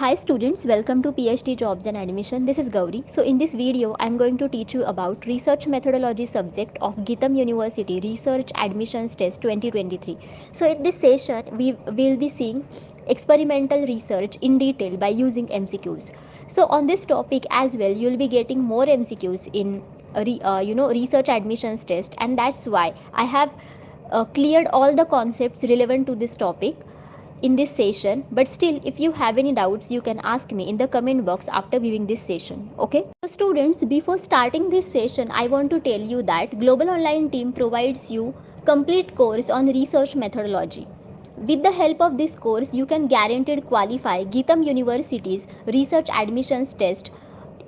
Hi students, welcome to PhD Jobs and Admission. This is Gauri. So in this video, I am going to teach you about research methodology subject of GITAM University Research Admissions Test 2023. So in this session, we will be seeing experimental research in detail by using MCQs. So on this topic as well, you will be getting more MCQs in research admissions test, and that's why I have cleared all the concepts relevant to this topic in this session. But still, if you have any doubts, you can ask me in the comment box after viewing this session. Okay, so students, before starting this session, I want to tell you that Global Online team provides you complete course on research methodology. With the help of this course, you can guaranteed qualify GITAM University's research admissions test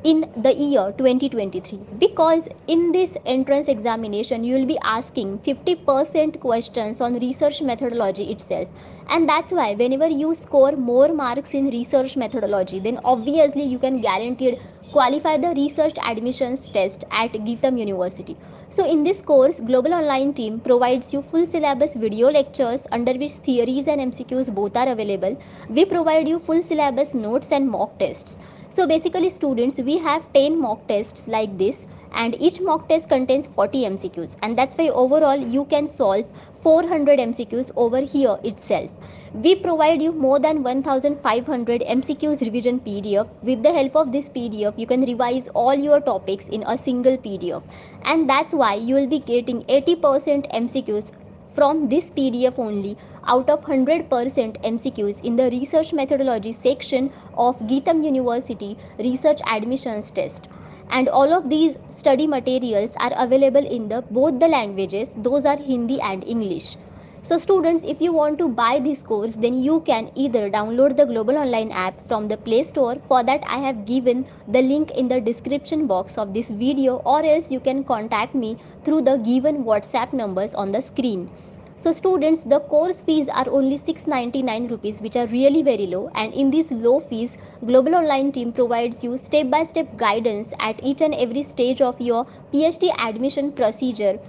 in the year 2023, because in this entrance examination you will be asking 50% questions on research methodology itself, and that's why whenever you score more marks in research methodology, then obviously you can guaranteed qualify the research admissions test at GITAM University. So in this course, Global Online team provides you full syllabus video lectures under which theories and MCQs both are available. We provide you full syllabus notes and mock tests. So basically students, we have 10 mock tests like this, and each mock test contains 40 MCQs, and that's why overall you can solve 400 MCQs over here itself. We provide you more than 1500 MCQs revision PDF. With the help of this PDF, you can revise all your topics in a single PDF, and that's why you will be getting 80% MCQs from this PDF only out of 100% MCQs in the research methodology section of GITAM University research admissions test. And all of these study materials are available in the both the languages, those are Hindi and English. So students, if you want to buy this course, then you can either download the Global Online app from the Play Store. For that, I have given the link in the description box of this video, or else you can contact me through the given WhatsApp numbers on the screen. So students, the course fees are only 699 rupees, which are really very low, and in these low fees, Global Online team provides you step-by-step guidance at each and every stage of your PhD admission procedure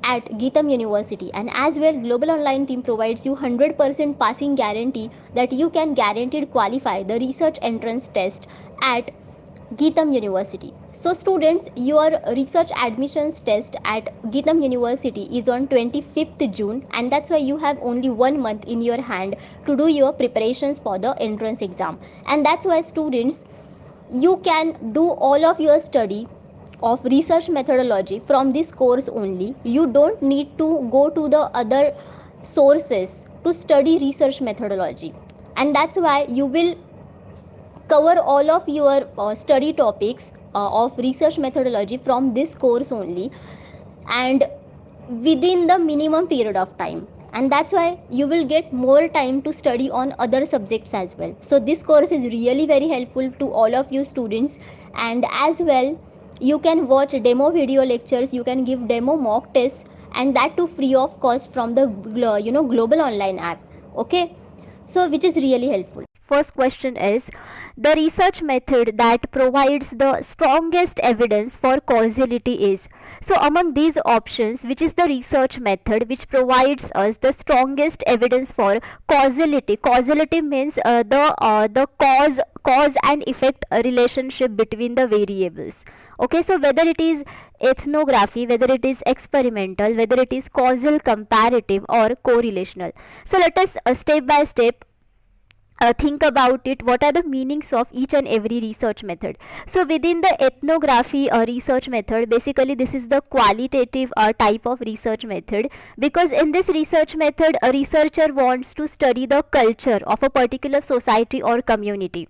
at GITAM University. And as well, Global Online team provides you 100% passing guarantee that you can guaranteed qualify the research entrance test at GITAM University. So students, your research admissions test at GITAM University is on 25th June, and that's why you have only 1 month in your hand to do your preparations for the entrance exam. And that's why students, you can do all of your study of research methodology from this course only. You don't need to go to the other sources to study research methodology, and that's why you will cover all of your study topics of research methodology from this course only, and within the minimum period of time, and that's why you will get more time to study on other subjects as well. So this course is really very helpful to all of you students. And as well, you can watch demo video lectures, you can give demo mock tests, and that too free of cost from the Global Online app. Okay, so which is really helpful. First question is, the research method that provides the strongest evidence for causality is. So among these options, which is the research method which provides us the strongest evidence for causality? Causality means the cause and effect relationship between the variables. Okay, so whether it is ethnography, whether it is experimental, whether it is causal, comparative, or correlational. So let us step by step think about it. What are the meanings of each and every research method? So within the ethnography research method, basically this is the qualitative type of research method, because in this research method a researcher wants to study the culture of a particular society or community.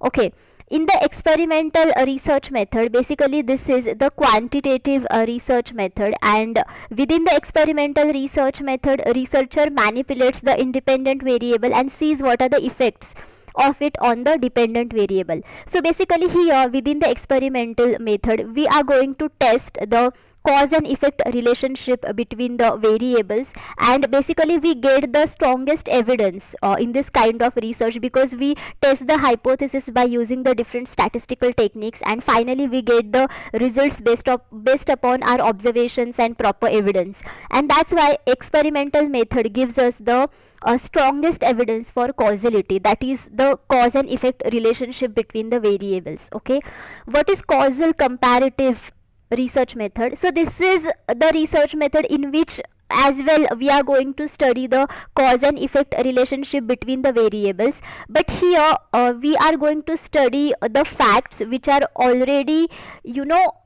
Okay, in the experimental research method, basically this is the quantitative research method, and within the experimental research method, a researcher manipulates the independent variable and sees what are the effects of it on the dependent variable. So basically here within the experimental method, we are going to test the cause and effect relationship between the variables, and basically we get the strongest evidence in this kind of research, because we test the hypothesis by using the different statistical techniques, and finally we get the results based upon our observations and proper evidence. And that's why experimental method gives us the strongest evidence for causality, that is the cause and effect relationship between the variables. Okay, what is causal comparative research method? So this is the research method in which as well we are going to study the cause and effect relationship between the variables, but here we are going to study the facts which are already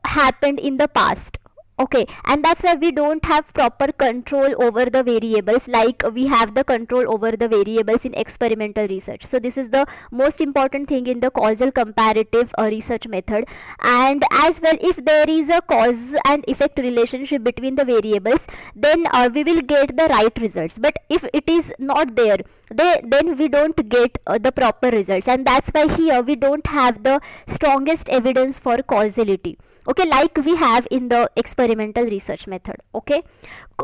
happened in the past. Okay, and that's why we don't have proper control over the variables like we have the control over the variables in experimental research. So this is the most important thing in the causal comparative research method. And as well, if there is a cause and effect relationship between the variables, then we will get the right results, but if it is not there, then we don't get the proper results, and that's why here we don't have the strongest evidence for causality. Okay, like we have in the experimental research method. Okay,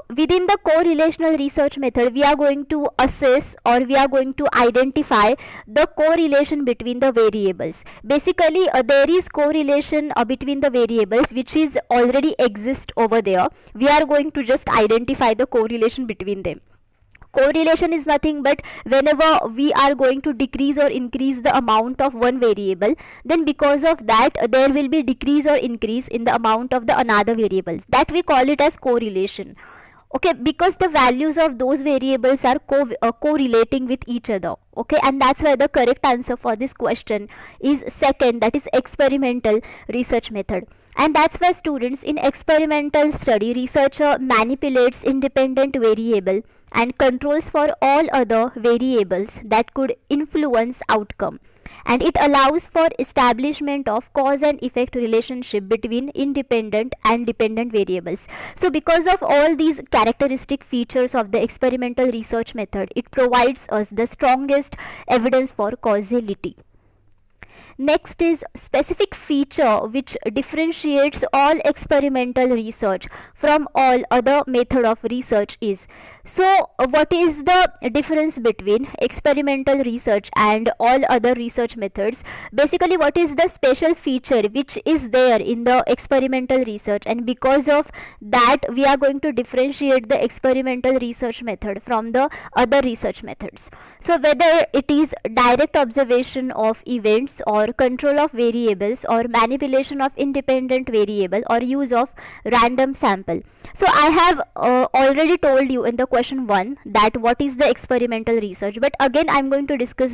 within the correlational research method, we are going to assess or we are going to identify the correlation between the variables. Basically there is correlation between the variables which is already exist over there. We are going to just identify the correlation between them. Correlation is nothing but whenever we are going to decrease or increase the amount of one variable, then because of that there will be decrease or increase in the amount of the another variables. That we call it as correlation. Okay, because the values of those variables are correlating with each other. Okay, and that's why the correct answer for this question is second, that is experimental research method. And that's why students, in experimental study, researcher manipulates independent variable and controls for all other variables that could influence outcome, and it allows for establishment of cause and effect relationship between independent and dependent variables. So because of all these characteristic features of the experimental research method, it provides us the strongest evidence for causality. Next is specific feature which differentiates all experimental research from all other method of research is. So what is the difference between experimental research and all other research methods? Basically, what is the special feature which is there in the experimental research, and because of that we are going to differentiate the experimental research method from the other research methods. So whether it is direct observation of events or control of variables or manipulation of independent variable or use of random sample. So I have already told you in the question 1 that what is the experimental research, but again I am going to discuss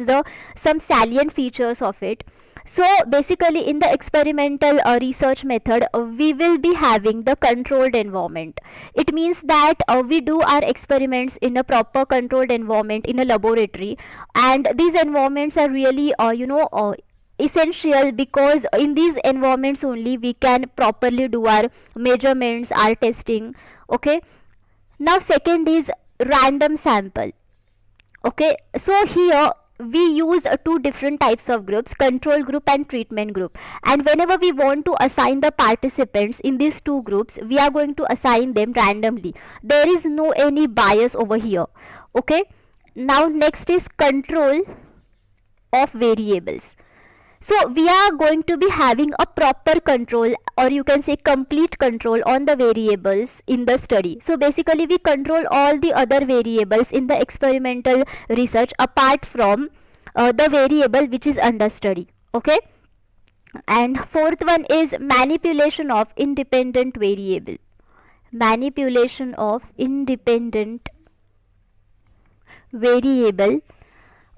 some salient features of it. So basically in the experimental research method we will be having the controlled environment. It means that we do our experiments in a proper controlled environment in a laboratory, and these environments are really essential, because in these environments only we can properly do our measurements, our testing. Okay, now second is random sample. Okay, so here we use two different types of groups, control group and treatment group, and whenever we want to assign the participants in these two groups, we are going to assign them randomly. There is no any bias over here. Okay, now next is control of variables. So we are going to be having a proper control, or you can say complete control on the variables in the study. So basically we control all the other variables in the experimental research apart from the variable which is under study. Okay, and fourth one is manipulation of independent variable. Manipulation of independent variable.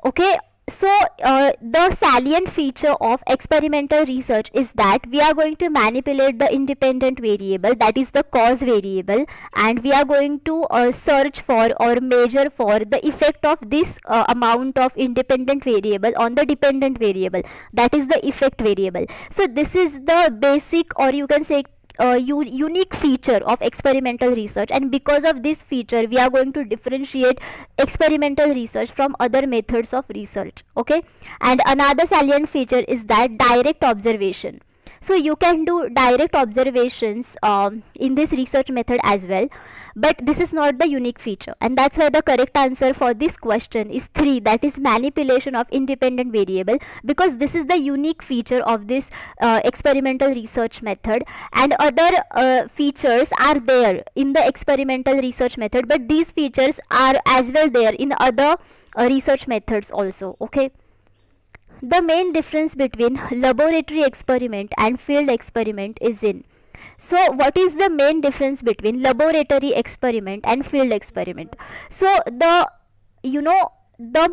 Okay, so the salient feature of experimental research is that we are going to manipulate the independent variable, that is the cause variable, and we are going to search for or measure for the effect of this amount of independent variable on the dependent variable, that is the effect variable. So this is the basic, or you can say unique feature of experimental research, and because of this feature we are going to differentiate experimental research from other methods of research. Okay, and another salient feature is that direct observation. So you can do direct observations in this research method as well, but this is not the unique feature, and that's why the correct answer for this question is 3, that is manipulation of independent variable, because this is the unique feature of this experimental research method, and other features are there in the experimental research method, but these features are as well there in other research methods also. Okay, the main difference between laboratory experiment and field experiment is in. So what is the main difference between laboratory experiment and field experiment? So the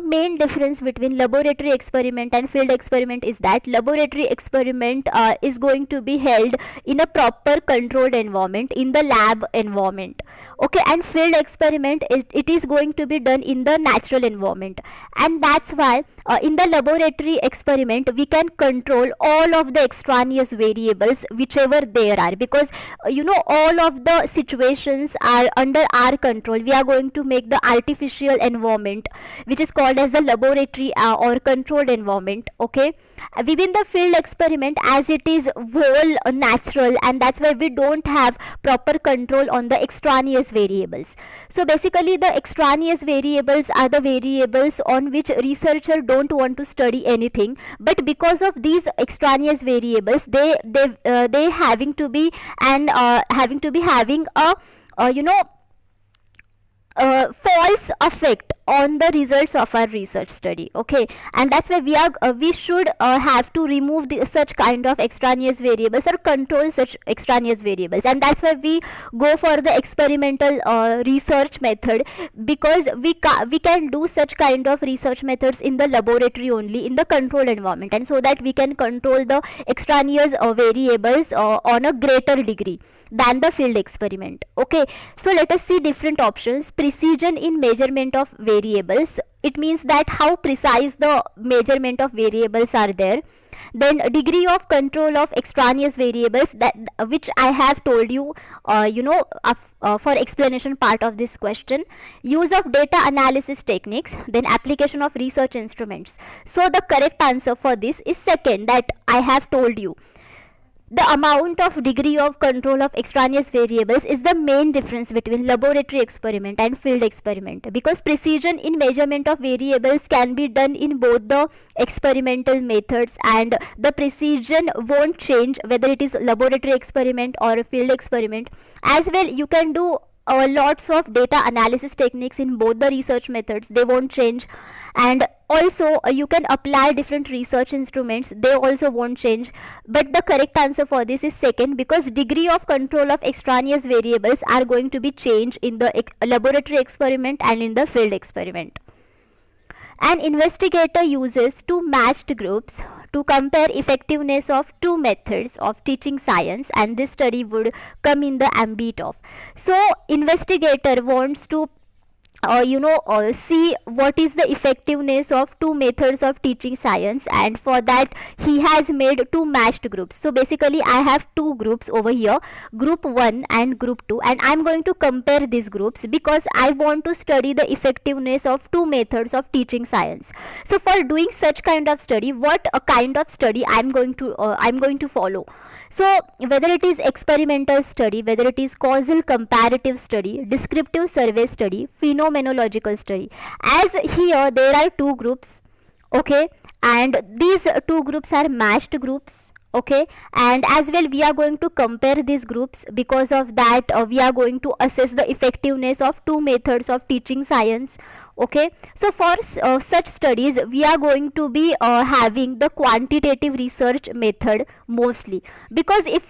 main difference between laboratory experiment and field experiment is that laboratory experiment is going to be held in a proper controlled environment, in the lab environment. Okay, and field experiment it is going to be done in the natural environment, and that's why in the laboratory experiment we can control all of the extraneous variables whichever there are, because all of the situations are under our control. We are going to make the artificial environment which is called as the laboratory or controlled environment. Okay, within the field experiment, as it is whole natural, and that's why we don't have proper control on the extraneous variables. So basically the extraneous variables are the variables on which researcher don't want to study anything, but because of these extraneous variables they having to be and having a false effect on the results of our research study. Okay, and that's why we should have to remove such kind of extraneous variables or control such extraneous variables, and that's why we go for the experimental research method, because we can do such kind of research methods in the laboratory only, in the controlled environment, and so that we can control the extraneous variables on a greater degree than the field experiment. Okay, so let us see different options. Precision in measurement of variables, it means that how precise the measurement of variables are there. Then degree of control of extraneous variables, that which I have told you for explanation part of this question. Use of data analysis techniques, then application of research instruments. So the correct answer for this is second, that I have told you. The amount of degree of control of extraneous variables is the main difference between laboratory experiment and field experiment, because precision in measurement of variables can be done in both the experimental methods, and the precision won't change whether it is laboratory experiment or a field experiment. As well, you can do lots of data analysis techniques in both the research methods, they won't change, and also you can apply different research instruments, they also won't change. But the correct answer for this is second, because degree of control of extraneous variables are going to be changed in the laboratory experiment and in the field experiment. An investigator uses two matched groups to compare effectiveness of two methods of teaching science, and this study would come in the ambit of. So investigator wants to see what is the effectiveness of two methods of teaching science, and for that he has made two matched groups. So basically I have two groups over here, group 1 and group 2, and I'm going to compare these groups because I want to study the effectiveness of two methods of teaching science. So for doing such kind of study, what a kind of study I'm going to follow. So whether it is experimental study, whether it is causal comparative study, descriptive survey study, phenomenological study, as here there are two groups, okay, and these two groups are matched groups, okay, and as well we are going to compare these groups. Because of that we are going to assess the effectiveness of two methods of teaching science. Okay, so for such studies we are going to be having the quantitative research method mostly, because if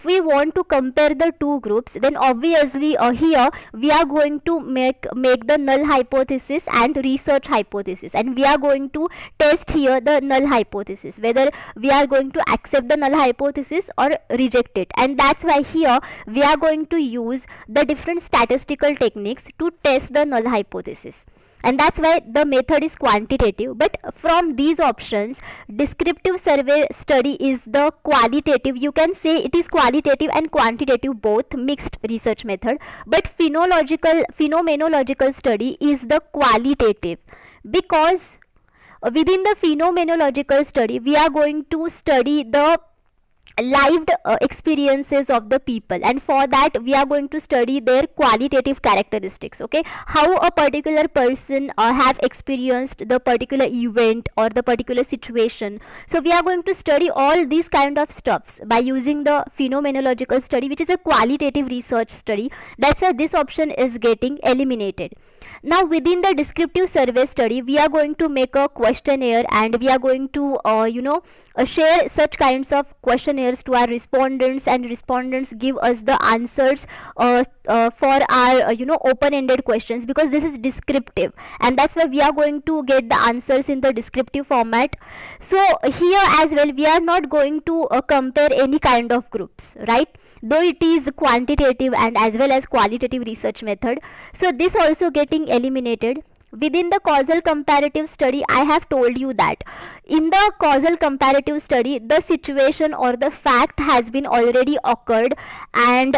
we want to compare the two groups, then obviously here we are going to make the null hypothesis and research hypothesis, and we are going to test here the null hypothesis, whether we are going to accept the null hypothesis or reject it. And that's why here we are going to use the different statistical techniques to test the null hypothesis, and that's why the method is quantitative. But from these options, descriptive survey study is the qualitative, you can say it is qualitative and quantitative, both mixed research method. But phenomenological study is the qualitative, because within the phenomenological study we are going to study the lived experiences of the people, and for that we are going to study their qualitative characteristics. Okay, how a particular person have experienced the particular event or the particular situation. So we are going to study all these kind of stuffs by using the phenomenological study, which is a qualitative research study. That's why this option is getting eliminated. Now within the descriptive survey study, we are going to make a questionnaire, and we are going to share such kinds of questionnaires to our respondents, and respondents give us the answers for our open-ended questions, because this is descriptive, and that's why we are going to get the answers in the descriptive format. So here as well, we are not going to compare any kind of groups, right? Though it is quantitative and as well as qualitative research method. So this also getting eliminated. Within the causal comparative study, I have told you that in the causal comparative study, the situation or the fact has been already occurred, and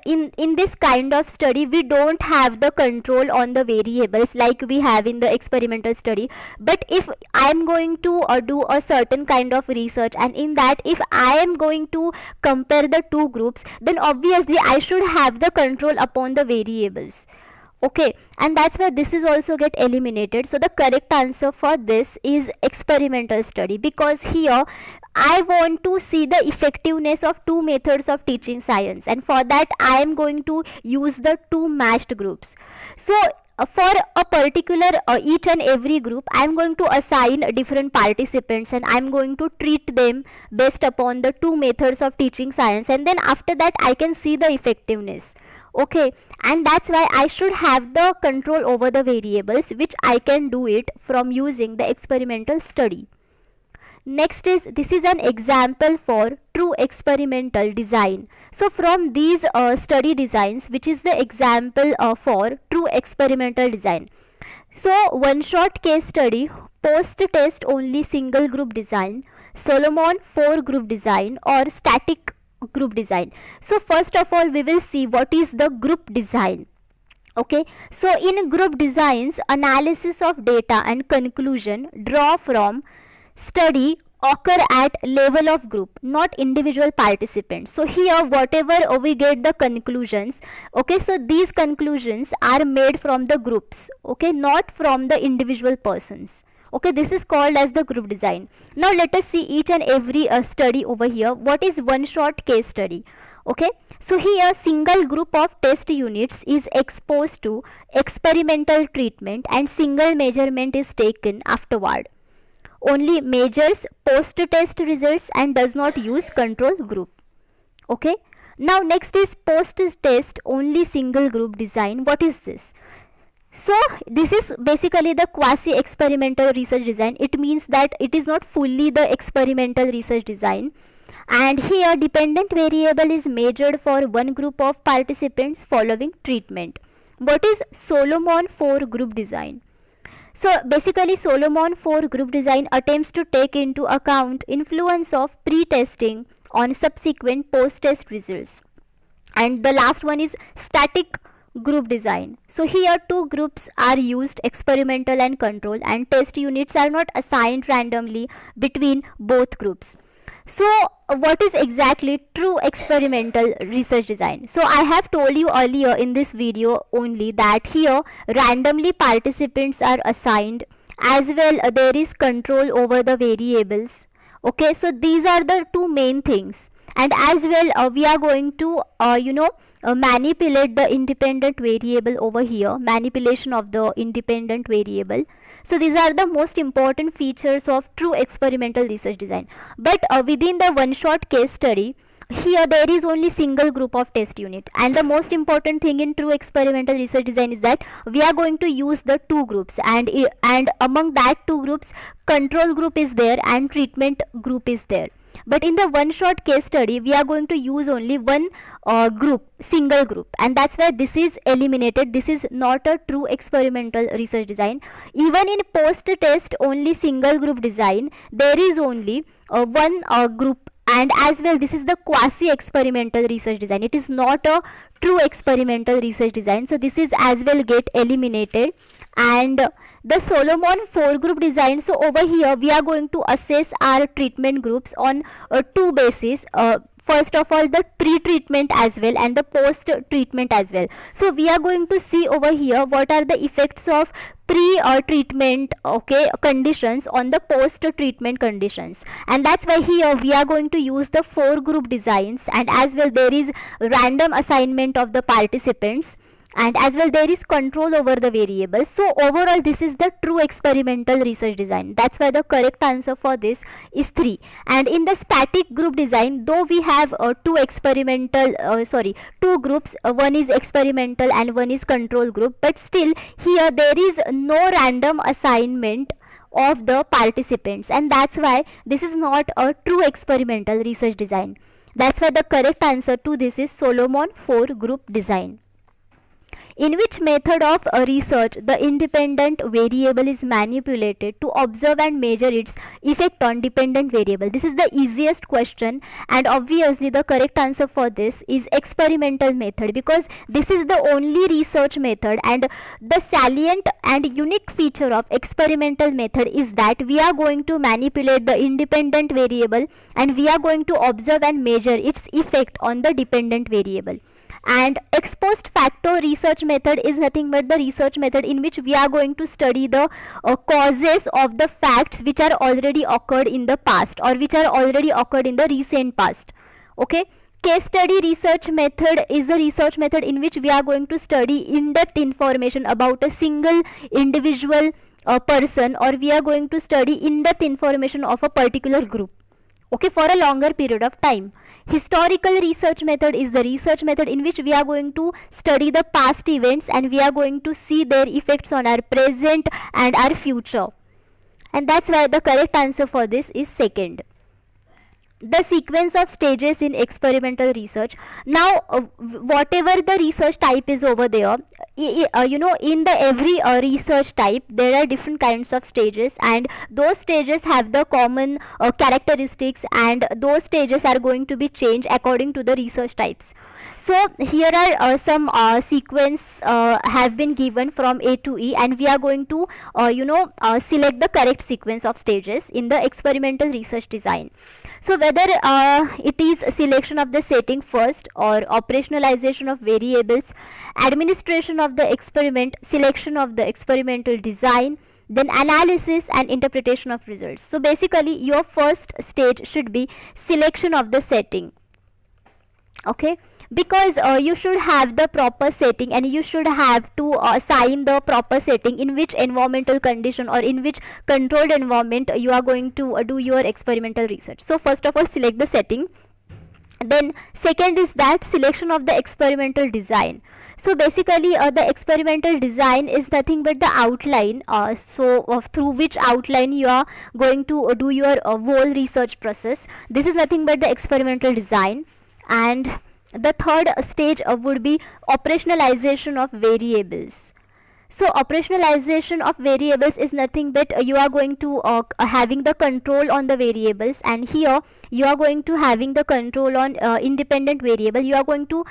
in this kind of study we don't have the control on the variables like we have in the experimental study. But if I am going to do a certain kind of research, and in that if I am going to compare the two groups, then obviously I should have the control upon the variables. Okay, and that's why this is also get eliminated. So the correct answer for this is experimental study, because here I want to see the effectiveness of two methods of teaching science, and for that I am going to use the two matched groups. So for a particular each and every group, I am going to assign different participants, and I am going to treat them based upon the two methods of teaching science, and then after that I can see the effectiveness. Okay, and that's why I should have the control over the variables, which I can do it from using the experimental study. Next is, this is an example for true experimental design. So from these study designs, which is the example for true experimental design. So one shot case study, post test only single group design, Solomon 4 group design, or static group design. So first of all, we will see what is the group design. Okay, so in group designs, analysis of data and conclusion draw from study occur at level of group, not individual participants. So here whatever we get the conclusions, okay, so these conclusions are made from the groups, okay, not from the individual persons. Okay, this is called as the group design. Now let us see each and every study over here. What is one shot case study? Okay, so here single group of test units is exposed to experimental treatment, and single measurement is taken afterward. Only measures post test results and does not use control group. Okay, now next is post test only single group design. What is this? So this is basically the quasi experimental research design. It means that it is not fully the experimental research design, and here dependent variable is measured for one group of participants following treatment. What is Solomon 4 group design? So basically Solomon 4 group design attempts to take into account influence of pre-testing on subsequent post-test results. And the last one is static group design. So here two groups are used, experimental and control, and test units are not assigned randomly between both groups. So what is exactly true experimental research design? So I have told you earlier in this video only that here randomly participants are assigned, as well there is control over the variables. Okay, so these are the two main things, and as well we are going to manipulate the independent variable over here, manipulation of the independent variable. So these are the most important features of true experimental research design. But within the one shot case study, here there is only single group of test unit, and the most important thing in true experimental research design is that we are going to use the two groups, and among that two groups, control group is there and treatment group is there. But in the one shot case study, we are going to use only one group, single group, and that's why this is eliminated. This is not a true experimental research design. Even in post test only single group design, there is only one group, and as well this is the quasi experimental research design. It is not a true experimental research design, so this is as well get eliminated. And the Solomon 4 group design. So over here we are going to assess our treatment groups on two bases. First of all, the pre-treatment as well and the post-treatment as well. So we are going to see over here what are the effects of pre-treatment conditions on the post-treatment conditions, and that's why here we are going to use the 4 group designs, and as well there is random assignment of the participants, and as well there is control over the variables. So overall this is the true experimental research design. That's why the correct answer for this is 3. And in the static group design, though we have two groups, one is experimental and one is control group, but still here there is no random assignment of the participants, and that's why this is not a true experimental research design. That's why the correct answer to this is Solomon 4 group design. In which method of research the independent variable is manipulated to observe and measure its effect on dependent variable? This is the easiest question, and obviously the correct answer for this is experimental method, because this is the only research method, and the salient and unique feature of experimental method is that we are going to manipulate the independent variable and we are going to observe and measure its effect on the dependent variable. And ex post facto research method is nothing but the research method in which we are going to study the causes of the facts which are already occurred in the past or which are already occurred in the recent past. Okay. Case study research method is a research method in which we are going to study in-depth information about a single individual person, or we are going to study in-depth information of a particular group, okay, for a longer period of time. Historical research method is the research method in which we are going to study the past events and we are going to see their effects on our present and our future. And that's why the correct answer for this is second. The sequence of stages in experimental research. Now whatever the research type is over there, in the every research type there are different kinds of stages, and those stages have the common characteristics, and those stages are going to be changed according to the research types. So here are some sequence have been given from A to E, and we are going to select the correct sequence of stages in the experimental research design. So whether it is selection of the setting first, or operationalization of variables, administration of the experiment, selection of the experimental design, then analysis and interpretation of results. So basically your first stage should be selection of the setting, okay, because you should have the proper setting and you should have to assign the proper setting in which environmental condition or in which controlled environment you are going to do your experimental research. So first of all select the setting, then second is that selection of the experimental design. So basically the experimental design is nothing but the outline, through which outline you are going to do your whole research process. This is nothing but the experimental design. And the third stage would be operationalization of variables. So operationalization of variables is nothing but you are going to having the control on the variables, and here you are going to having the control on independent variable. You are going to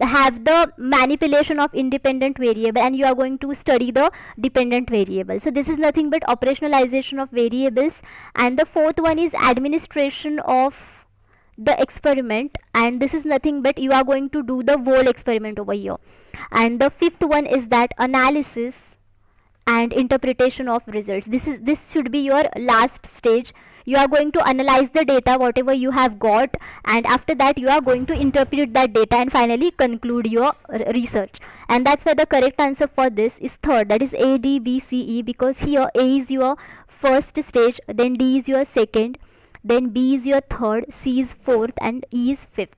have the manipulation of independent variable, and you are going to study the dependent variable. So this is nothing but operationalization of variables. And the fourth one is administration of the experiment, and this is nothing but you are going to do the whole experiment over here. And the fifth one is that analysis and interpretation of results. This should be your last stage. You are going to analyze the data whatever you have got, and after that you are going to interpret that data and finally conclude your research. And that's why the correct answer for this is third, that is A, D, B, C, E, because here A is your first stage, then D is your second, then B is your third, C is fourth, and E is fifth.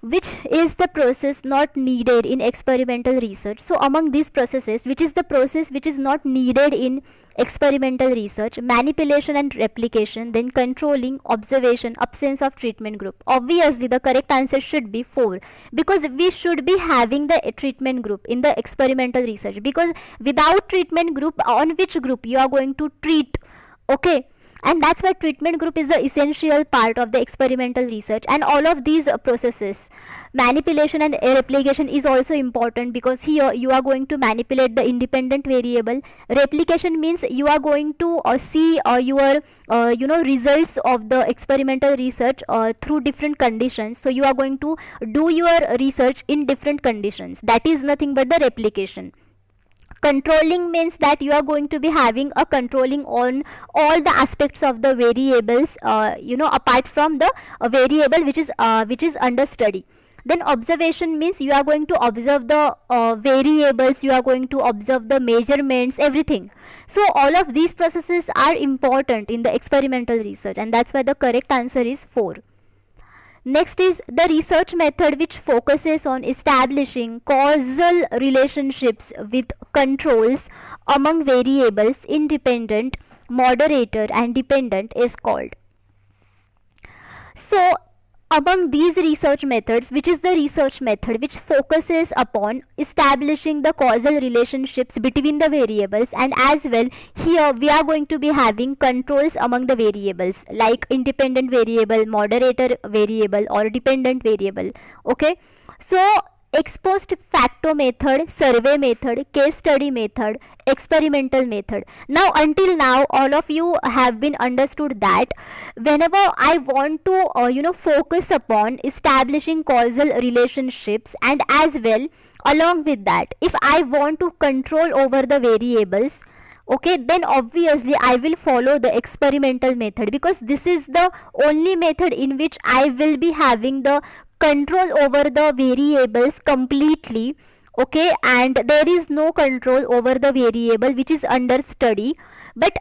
Which is the process not needed in experimental research? So among these processes, which is the process which is not needed in experimental research? Manipulation and replication, then controlling, observation, absence of treatment group. Obviously the correct answer should be 4, because we should be having the treatment group in the experimental research, because without treatment group, on which group you are going to treat, okay, And that's why treatment group is the essential part of the experimental research. And all of these processes, manipulation and replication, is also important, because here you are going to manipulate the independent variable. Replication means you are going to see your results of the experimental research through different conditions. So you are going to do your research in different conditions. That is nothing but the replication. Controlling means that you are going to be having a controlling on all the aspects of the variables, apart from the variable which is under study. Then observation means you are going to observe the variables, you are going to observe the measurements, everything. So all of these processes are important in the experimental research, and that's why the correct answer is 4. Next is the research method which focuses on establishing causal relationships with controls among variables, independent, moderator and dependent, is called. So among these research methods, which is the research method which focuses upon establishing the causal relationships between the variables, and as well here we are going to be having controls among the variables like independent variable, moderator variable or dependent variable. Okay, so ex post facto method, survey method, case study method, experimental method. Now until now all of you have been understood that whenever I want to focus upon establishing causal relationships, and as well along with that if I want to control over the variables, okay, then obviously I will follow the experimental method, because this is the only method in which I will be having the control over the variables completely. Okay, and there is no control over the variable which is under study, but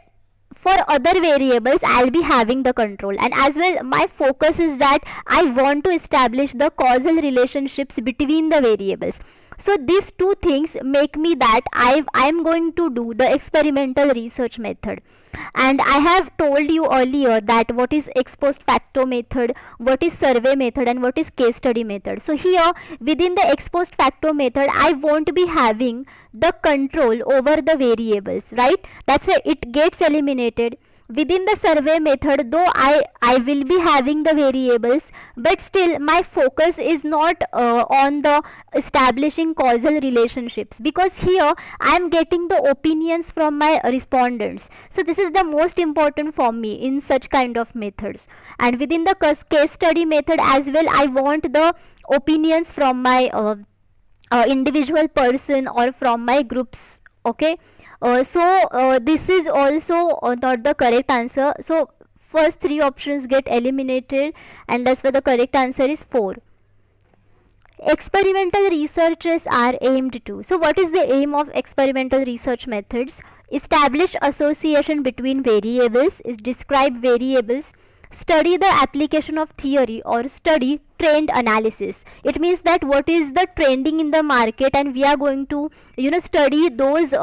for other variables I'll be having the control. And as well my focus is that I want to establish the causal relationships between the variables. So these two things make me that I am going to do the experimental research method. And I have told you earlier that what is ex post facto method, what is survey method, and what is case study method. So here within the ex post facto method I won't be having the control over the variables, right? That's why it gets eliminated. Within the survey method, though I will be having the variables, but still my focus is not on the establishing causal relationships, because here I am getting the opinions from my respondents. So this is the most important for me in such kind of methods. And within the case study method as well, I want the opinions from my individual person or from my groups. Okay, this is also not the correct answer. So first three options get eliminated, and that's why the correct answer is 4. Experimental researches are aimed to. So what is the aim of experimental research methods? Establish association between variables, is describe variables, study the application of theory, or study trend analysis. It means that what is the trending in the market, and we are going to study those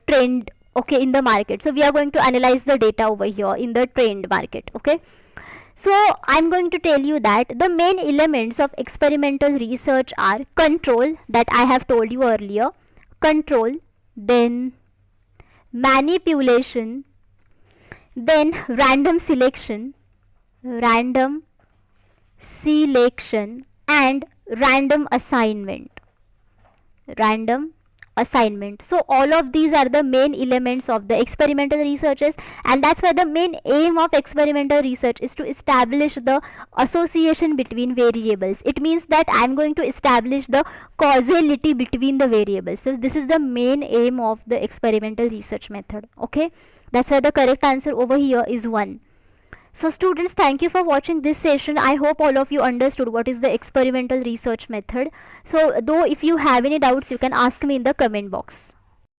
trend, okay, in the market. So we are going to analyze the data over here in the trend market. Okay, so I'm going to tell you that the main elements of experimental research are control, that I have told you earlier, control, then manipulation, then random selection, and random assignment. So all of these are the main elements of the experimental researches, and that's why the main aim of experimental research is to establish the association between variables. It means that I'm going to establish the causality between the variables. So this is the main aim of the experimental research method. Okay, that's why the correct answer over here is 1. So students, thank you for watching this session. I hope all of you understood what is the experimental research method. So though if you have any doubts, you can ask me in the comment box.